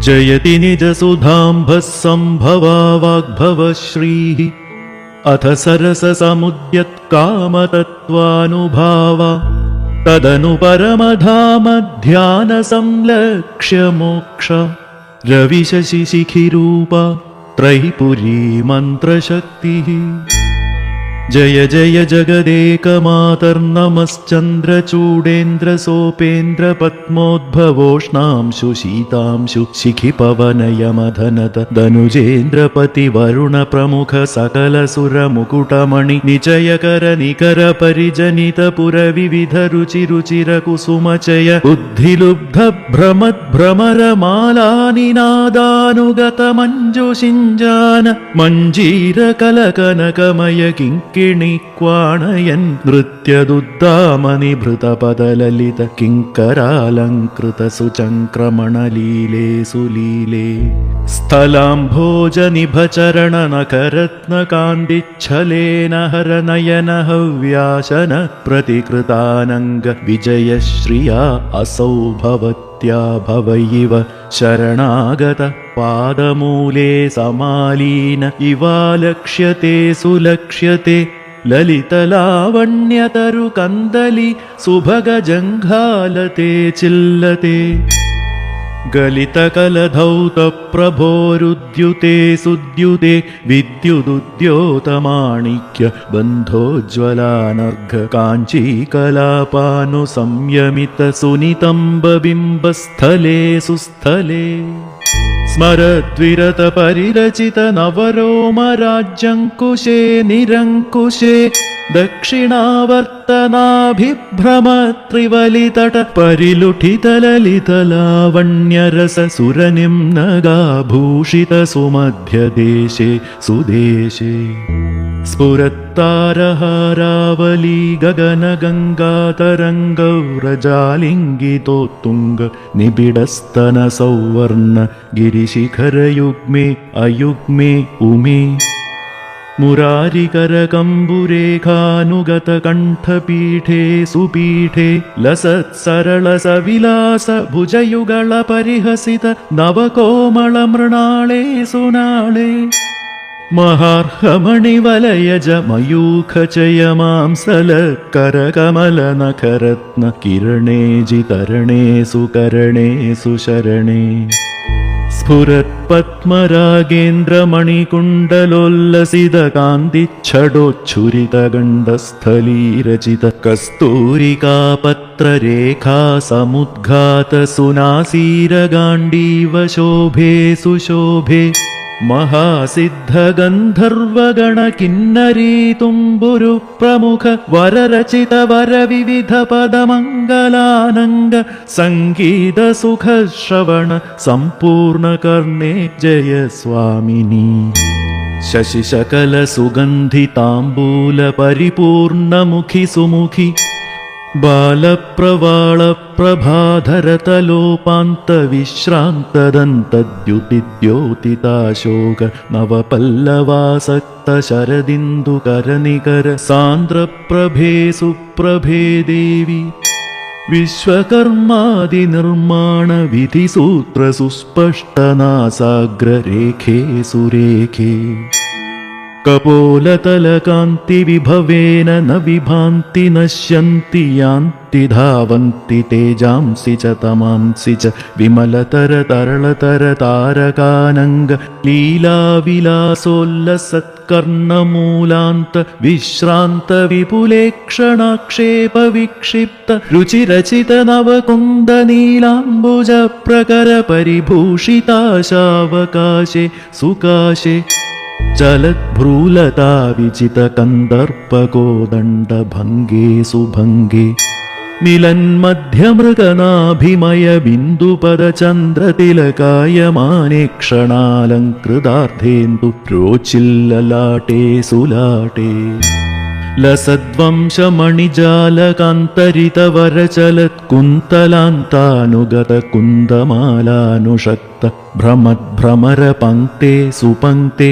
जयति निजसुधाम्भः सम्भवा वाग्भवश्रीः अथ सरससमुद्यत्कामतत्त्वानुभावा तदनु परमधामध्यानसंलक्ष्य मोक्ष रविशशिशिखिरूपा त्रैपुरी मन्त्रशक्तिः। जय जय जगदेकमातर्नमश्चन्द्रचूडेन्द्रसोपेन्द्रपद्मोद्भवोष्णांशु शीतांशु शिखिपवनयमधनत धनुजेन्द्रपतिवरुणप्रमुख सकलसुरमुकुटमणि निचयकर निकर परिजनितपुरविविधरुचिरुचिरकुसुमचय बुद्धिलुब्धभ्रमद्भ्रमरमालानिनादानुगतमञ्जुषिञ्जान मञ्जीरकलकनकमय किङ्किणीक्वाणयन् नृत्यदुद्दामनिभृतपदललित किङ्करालङ्कृत सुचङ्क्रमणलीले सुलीले स्थलाम्भोजनिभचरणनखरत्नकान्तिच्छलेन हरनयन हव्यासन प्रतिकृतानङ्ग विजयश्रिया असौ भवत्या भवैव शरणागत पादमूले समालीन इवालक्ष्यते सुलक्ष्यते ललितलावण्यतरुकन्दली सुभगजङ्घालते चिल्लते गलितकलधौतप्रभोरुद्युते सुद्युते विद्युदुद्योतमाणिक्य बन्धोज्ज्वलानर्घ काञ्चीकलापानुसंयमित सुनितम्बबिम्बस्थले सुस्थले स्मरद्विरत परिरचित नवरोमराज्यङ्कुशे निरङ्कुशे दक्षिणावर्तनाभिभ्रमत्रिवलितट परिलुठितललितलावण्यरस सुरनिम्नगाभूषित सुमध्यदेशे सुदेशे स्फुरत्तारहारावली गगनगङ्गातरङ्गव्रजालिङ्गितोत्तुङ्ग निबिडस्तन सौवर्ण गिरिशिखरयुग्मे अयुग्मे उमे मुरारिकरकम्बुरेखानुगतकण्ठपीठे सुपीठे लसत्सरलसविलास भुजयुगलपरिहसित नवकोमलमृणाले सुनाळे महार्हमणिवलयज मयूखचयमांसलकरकमलनखरत्न किरणे जितरणे सुकरणे सुशरणे स्फुरत्पद्मरागेन्द्रमणिकुण्डलोल्लसितकान्तिच्छडोच्छुरितगण्डस्थलीरचित कस्तूरिकापत्ररेखा समुद्घात सुनासीरगाण्डीव शोभे सुशोभे महासिद्धगन्धर्वगणकिन्नरी तुम्बुरु प्रमुख वररचित वरविविधपदमङ्गलानङ्ग सङ्गीतसुखश्रवण सम्पूर्णकर्णे जय स्वामिनी शशिशकलसुगन्धिताम्बूलपरिपूर्णमुखि सुमुखि बालप्रवालप्रभाधरतलोपान्तविश्रान्तदन्तद्युतिद्योतिताशोक नवपल्लवासक्त शरदिन्दुकरनिकर सान्द्रप्रभे सुप्रभे देवी विश्वकर्मादिनिर्माण विधिसूत्रसुस्पष्टनासाग्ररेखे सुरेखे कपोलतलकान्तिविभवेन न विभान्ति नश्यन्ति यान्ति धावन्ति तेजांसि च तमांसि च विमलतरतरलतरतारकानङ्ग लीलाविलासोल्लसत्कर्णमूलान्त विश्रान्त विपुलेक्षणाक्षेप विक्षिप्त रुचिरचित नवकुन्द नीलाम्बुज प्रकर परिभूषिताशावकाशे सुकाशे चलद्भ्रूलता विचितकन्दर्पकोदण्डभङ्गे सुभङ्गे मिलन्मध्यमृगनाभिमय बिन्दुपदचन्द्रतिलकायमाने क्षणालङ्कृतार्धेन्दु रोचिल्ललाटे सुलाटे लसद्वंशमणिजालकान्तरितवरचलत्कुन्तलान्तानुगतकुन्दमालानुषक्त भ्रमद्भ्रमरपङ्क्ते सुपङ्क्ते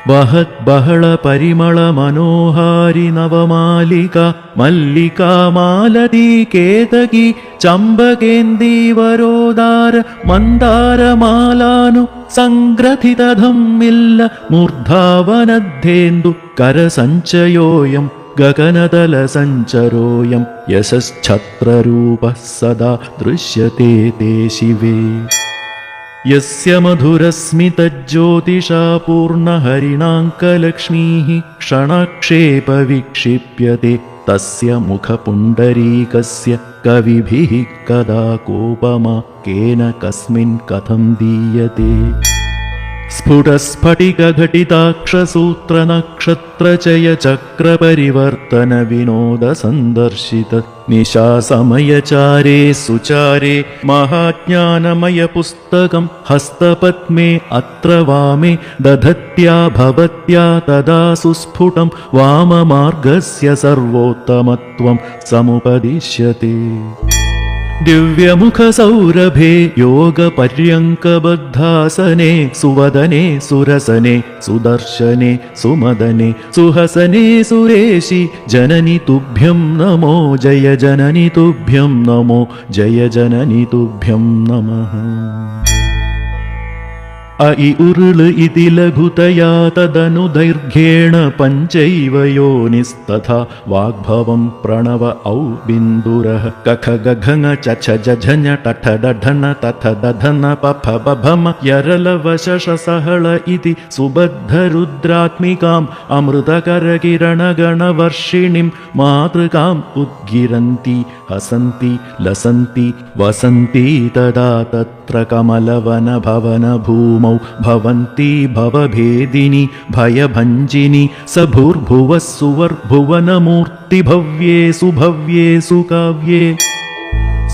വഹദ്ബഹള പരിമള മനോഹാരി നവമാലിക മല്ലികാ മാലതി കേതകി ചമ്പകേന്ദീവരോദാര മന്ദാരമാലാനു സംഗ്രഥിതധമ്മില്ല മൂർധാവനദ്ധേന്ദു കരസഞ്ചയോയം ഗഗനതലസഞ്ചരോയം യശശ്ഛത്രരൂപഃ സദാ ദൃശ്യത്തെ തേ ശിവേ യസ്യ മധുരസ്മിതജ്യോതിഷാ പൂർണ്ണഹരിണാങ്കലക്ഷ്മീഃ ക്ഷണക്ഷേപ വിക്ഷിപ്യത്തെ തസ്യ മുഖപുണ്ഡരീകസ്യ കവിഭിഃ കദാ കോപമാ കേന കസ്മിൻ കഥം ദീയത്തെ സ്ഫുടസ്ഫടികഘടിതാക്ഷസൂത്രനക്ഷത്രചയ ചക്രപരിവർത്തന വിനോദ സന്ദർശിത നിശാസമയചാരേ സുചാരേ മഹാജ്ഞാനമയ പുസ്തകം ഹസ്തപത്മേ അത്ര വാമേ ദധത്യാ ഭവത്യാ തദാ സുസ്ഫുടം വാമമാർഗസ്യ സർവോത്തമത്വം സമുപദിശ്യത്തെ ദിവ്യമുഖസൗരഭേ യോഗപര്യങ്കബദ്ധാസനെ സുവദനെ സുരസനെ സുദർശനെ സുമദനെ സുഹസനെ സുരേശി ജനനി തുഭ്യം നമോ ജയ ജനനി തുഭ്യം നമോ ജയ ജനനി തുഭ്യം നമഃ അ ഉരുള് ഇതി ലഘുതയാ തദനു ദൈർഘ്യേണ പഞ്ചൈവ യോനിസ്തഥാ വാഗ്ഭവം പ്രണവ ഔ ബിന്ദുരഃ കഖ ഗഘങ ചഛ ജఝഞ ടഠ ഡഠന തഥ ദധന പഫ ബഭമ യരലവശഷ സഹള ഇതി സുബദ്ധരുദ്രാത്മികാം അമൃതകരകിരണഗണവർഷിണിം മാതൃകാം ഉദ്ഗിരന്തി ഹസന്തി ലസന്തി വസന്തി തദാ തത്ര കമലവന ഭവന ഭൂമൗ ഭവന്തി ഭവഭേദിനി ഭയഭഞ്ജിനി സഭൂർഭുവഃ സുവർഭുവനമൂർത്തിഭവ്യേഷു ഭവ്യേഷു കാവ്യേ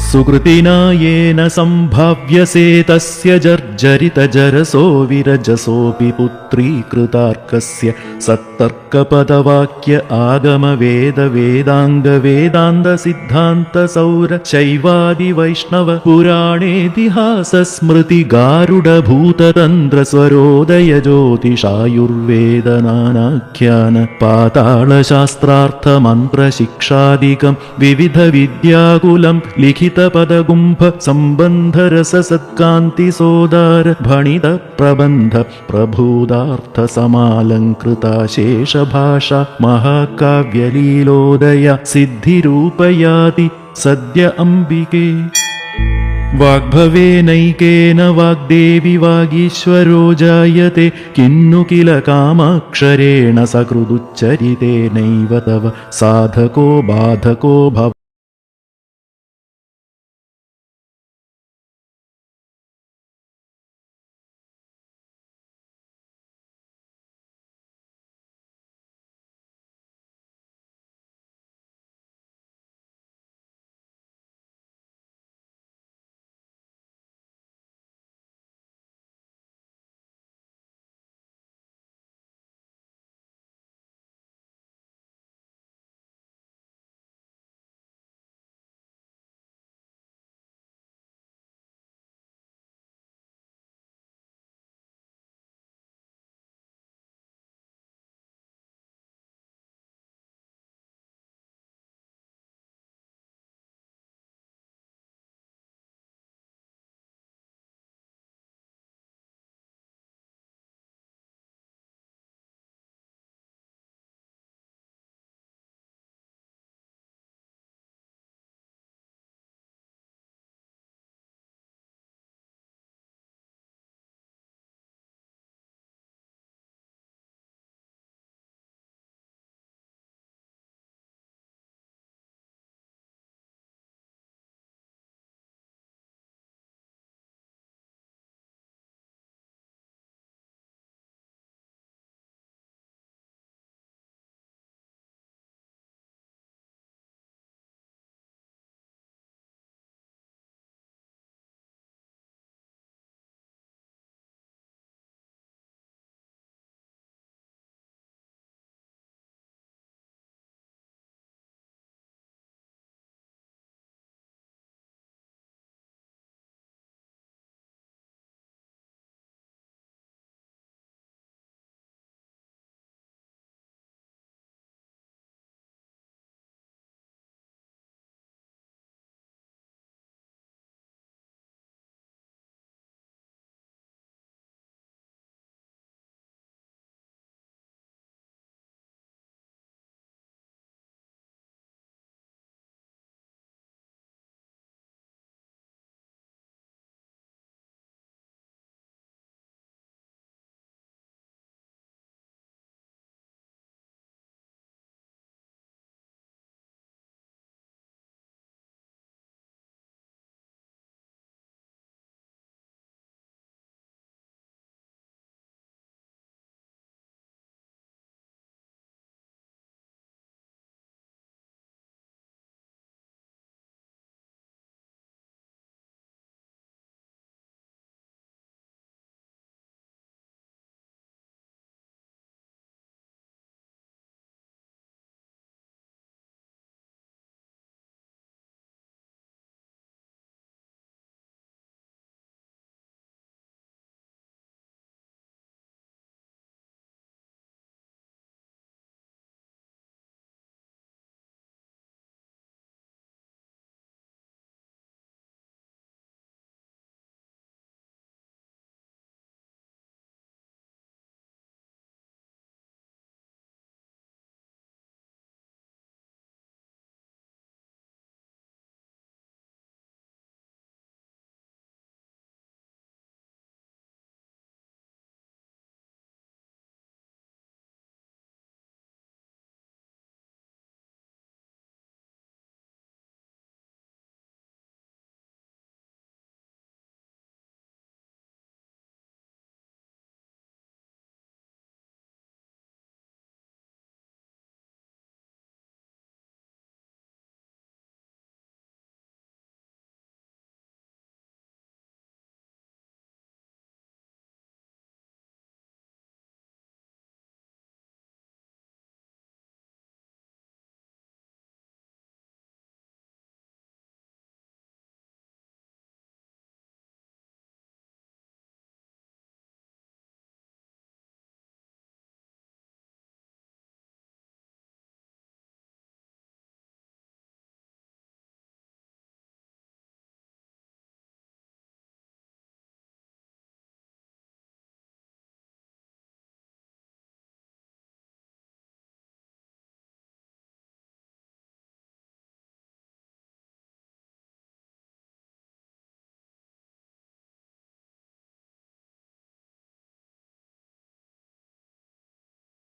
സുകൃതിനായേന സംഭാവ്യസേ തസ്യ ജർജരിതജരസോ വിരജസോപി പുത്രീകൃതാർക്കസ്യ സത്തർക്കപദവാക്യ ആഗമ വേദ വേദാംഗ വേദാന്ത സിദ്ധാന്ത സൗര ശൈവാദി വൈഷ്ണവ പുരാണേതിഹാസ സ്മൃതി ഗാരുഡ ഭൂതതന്ത്ര സ്വരോദയ ജ്യോതിഷായുർവേദ നാനാഖ്യാന പാതാള ശാസ്ത്രാർത്ഥ മന്ത്ര ശിക്ഷാദികം വിവിധ വിദ്യാകുലം ലിഖിത പദഗുംഭ സംബന്ധ രസസത്കാന്തി സോദാര ഭണിത പ്രബന്ധ പ്രഭൂതാർത്ഥ സമാലങ്കൃത ശേഷഭാഷ മഹാകാവ്യലീലോദയ സിദ്ധിരൂപയാതി സദ്യ അംബികേ വാഗ്ഭവേനൈകേന വാഗ്ദേവി വാഗീശ്വരോ ജായത്തെ കിന്നു കില കാമാക്ഷരേണ സകൃദുച്ചരിതേനൈവ തവ സാധകോ ബാധകോ ഭവ